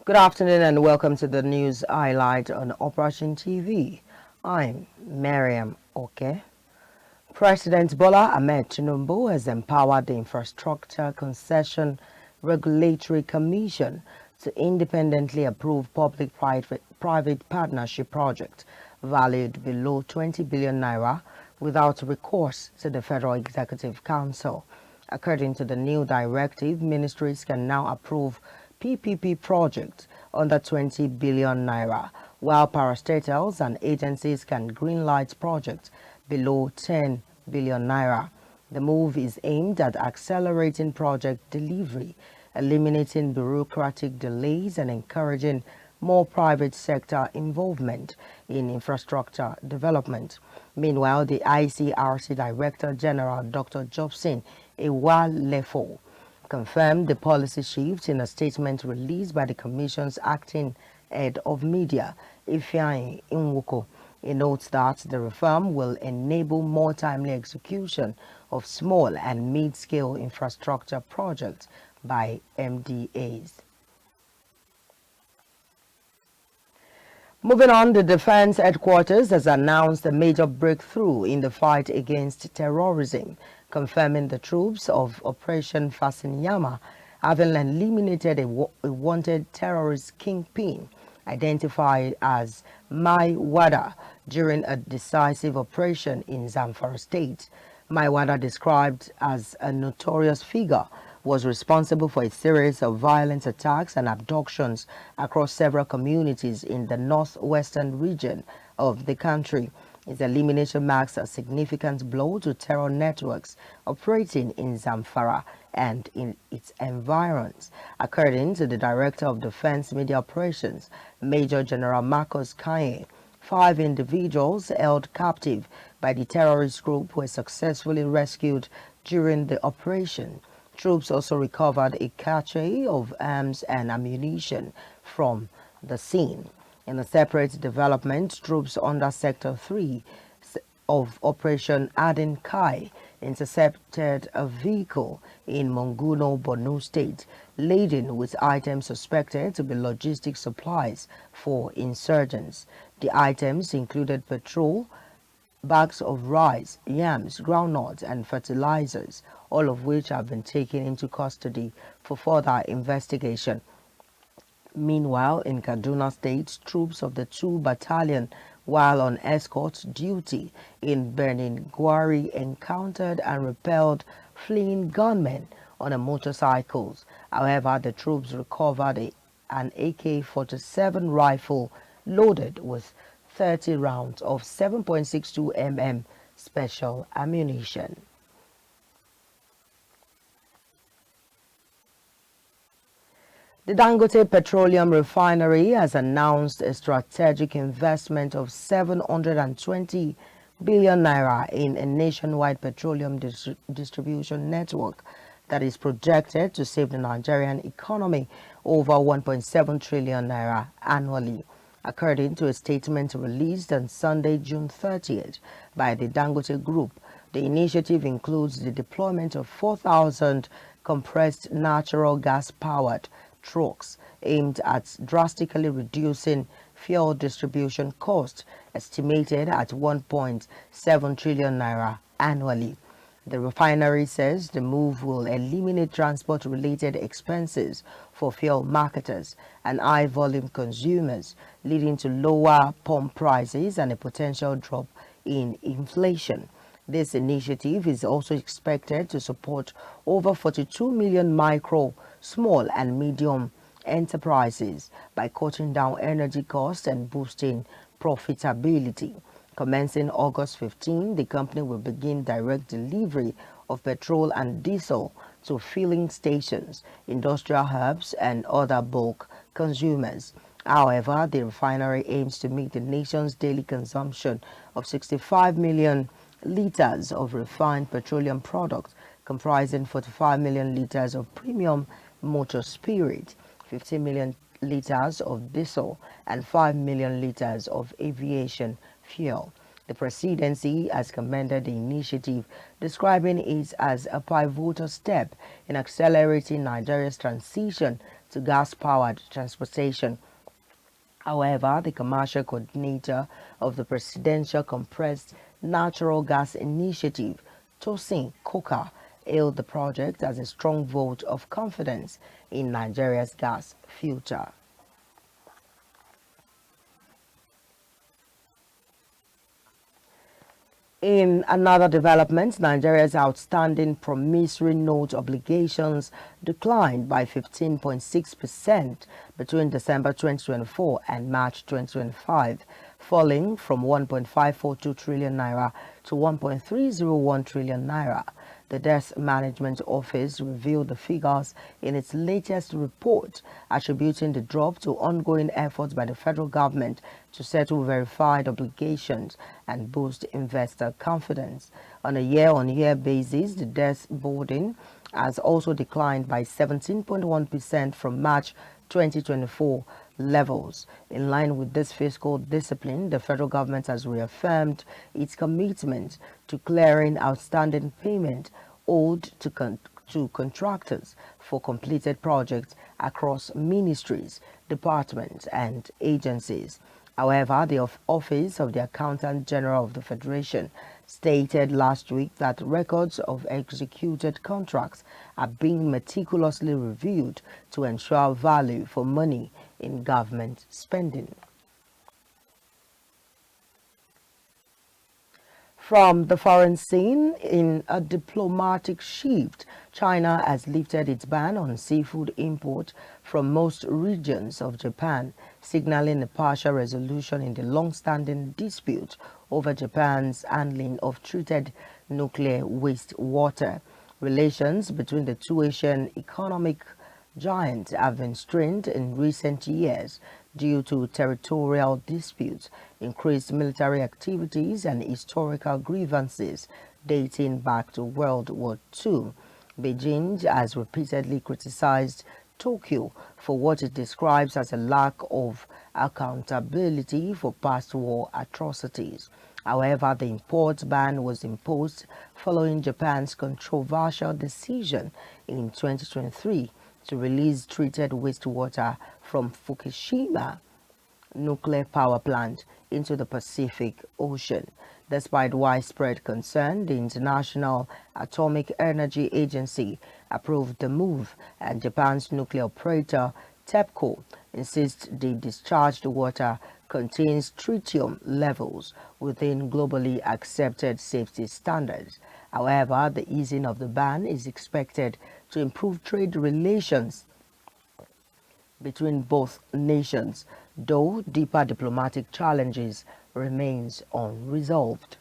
Good afternoon and welcome to the news highlight on Operation TV. I'm Mariam Oke. President Bola Ahmed Tinubu has empowered the Infrastructure Concession Regulatory Commission to independently approve public-private partnership projects valued below 20 billion naira without recourse to the Federal Executive Council. According to the new directive, ministries can now approve PPP projects under 20 billion naira, while parastatals and agencies can greenlight projects below 10 billion naira. The move is aimed at accelerating project delivery, eliminating bureaucratic delays, and encouraging more private sector involvement in infrastructure development. Meanwhile, the ICRC Director General Dr. Jobson Ewalefo confirmed the policy shift in a statement released by the Commission's acting head of media, Ifeanyi Nwoko. He notes that the reform will enable more timely execution of small and mid-scale infrastructure projects by MDAs. Moving on, the Defense Headquarters has announced a major breakthrough in the fight against terrorism, confirming the troops of Operation Fasinyama having eliminated a wanted terrorist kingpin identified as Mai Wada during a decisive operation in Zamfara State. Mai Wada, described as a notorious figure, was responsible for a series of violent attacks and abductions across several communities in the northwestern region of the country. Its elimination marks a significant blow to terror networks operating in Zamfara and in its environs. According to the Director of Defense Media Operations, Major General Marcus Kanye, 5 individuals held captive by the terrorist group were successfully rescued during the operation. Troops also recovered a cache of arms and ammunition from the scene. In a separate development, troops under Sector 3 of Operation Adin Kai intercepted a vehicle in Monguno, Borno State, laden with items suspected to be logistic supplies for insurgents. The items included petrol, bags of rice, yams, groundnuts, and fertilizers, all of which have been taken into custody for further investigation. Meanwhile, in Kaduna State, troops of the 2 Battalion, while on escort duty in Benin Gwari, encountered and repelled fleeing gunmen on a motorcycles. However, the troops recovered an AK-47 rifle loaded with 30 rounds of 7.62 mm special ammunition. The Dangote Petroleum Refinery has announced a strategic investment of 720 billion naira in a nationwide petroleum distribution network that is projected to save the Nigerian economy over 1.7 trillion naira annually. According to a statement released on Sunday, June 30th by the Dangote Group, the initiative includes the deployment of 4,000 compressed natural gas-powered trucks aimed at drastically reducing fuel distribution costs, estimated at 1.7 trillion naira annually. The refinery says the move will eliminate transport-related expenses for fuel marketers and high-volume consumers, leading to lower pump prices and a potential drop in inflation. This initiative is also expected to support over 42 million micro, small and medium enterprises by cutting down energy costs and boosting profitability. Commencing August 15, the company will begin direct delivery of petrol and diesel to filling stations, industrial hubs, and other bulk consumers. However, the refinery aims to meet the nation's daily consumption of 65 million liters of refined petroleum products, comprising 45 million liters of premium motor spirit, 15 million liters of diesel, and 5 million liters of aviation fuel. The presidency has commended the initiative, describing it as a pivotal step in accelerating Nigeria's transition to gas-powered transportation. However, the commercial coordinator of the Presidential Compressed Natural Gas Initiative, Tosin Koka, hailed the project as a strong vote of confidence in Nigeria's gas future. In another development, Nigeria's outstanding promissory note obligations declined by 15.6% between December 2024 and March 2025, falling from 1.542 trillion naira to 1.301 trillion naira. The Debt Management Office revealed the figures in its latest report, attributing the drop to ongoing efforts by the federal government to settle verified obligations and boost investor confidence. On a year-on-year basis, the debt burden has also declined by 17.1% from March 2024 levels. In line with this fiscal discipline, the federal government has reaffirmed its commitment to clearing outstanding payment owed to contractors for completed projects across ministries, departments, and agencies. However, the Office of the Accountant General of the Federation stated last week that records of executed contracts are being meticulously reviewed to ensure value for money in government spending. From the foreign scene, in a diplomatic shift, China has lifted its ban on seafood import from most regions of Japan, signaling a partial resolution in the long-standing dispute over Japan's handling of treated nuclear wastewater. Relations between the two Asian economic giants have been strained in recent years due to territorial disputes, increased military activities, and historical grievances dating back to World War II. Beijing has repeatedly criticized Tokyo for what it describes as a lack of accountability for past war atrocities. However, the import ban was imposed following Japan's controversial decision in 2023 to release treated wastewater from Fukushima nuclear power plant into the Pacific Ocean. Despite widespread concern, the International Atomic Energy Agency approved the move, and Japan's nuclear operator TEPCO insists the discharged water contains tritium levels within globally accepted safety standards. However, the easing of the ban is expected to improve trade relations between both nations, though deeper diplomatic challenges remains unresolved.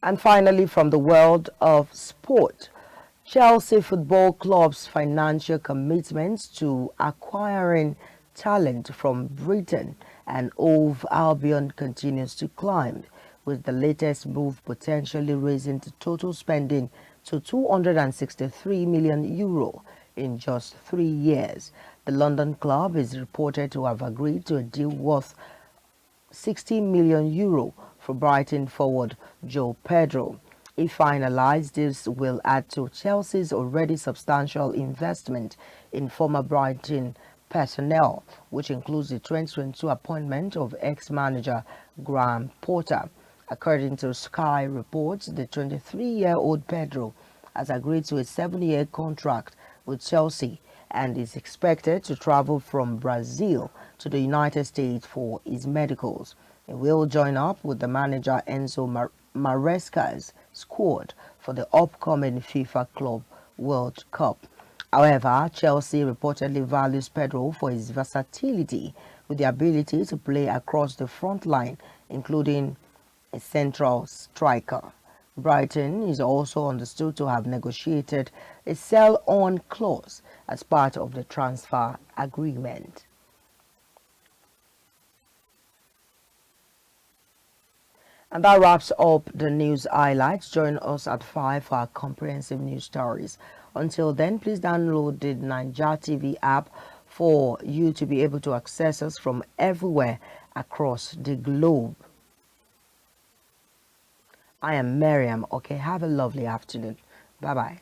And finally, from the world of sport, Chelsea Football Club's financial commitments to acquiring talent from Britain and Hove Albion continues to climb, with the latest move potentially raising the total spending to €263 million in just 3 years. The London club is reported to have agreed to a deal worth €60 million for Brighton forward Joe Pedro. If finalized, this will add to Chelsea's already substantial investment in former Brighton personnel, which includes the 2022 appointment of ex-manager Graham Potter. According to Sky reports, the 23-year-old Pedro has agreed to a 7-year contract with Chelsea and is expected to travel from Brazil to the United States for his medicals. He will join up with the manager Enzo Maresca's squad for the upcoming FIFA Club World Cup. However, Chelsea reportedly values Pedro for his versatility, with the ability to play across the front line, including a central striker. Brighton is also understood to have negotiated a sell-on clause as part of the transfer agreement. And that wraps up the news highlights. Join us at 5 for our comprehensive news stories. Until then, please download the Naija TV app for you to be able to access us from everywhere across the globe. I am Miriam. Okay, have a lovely afternoon. Bye-bye.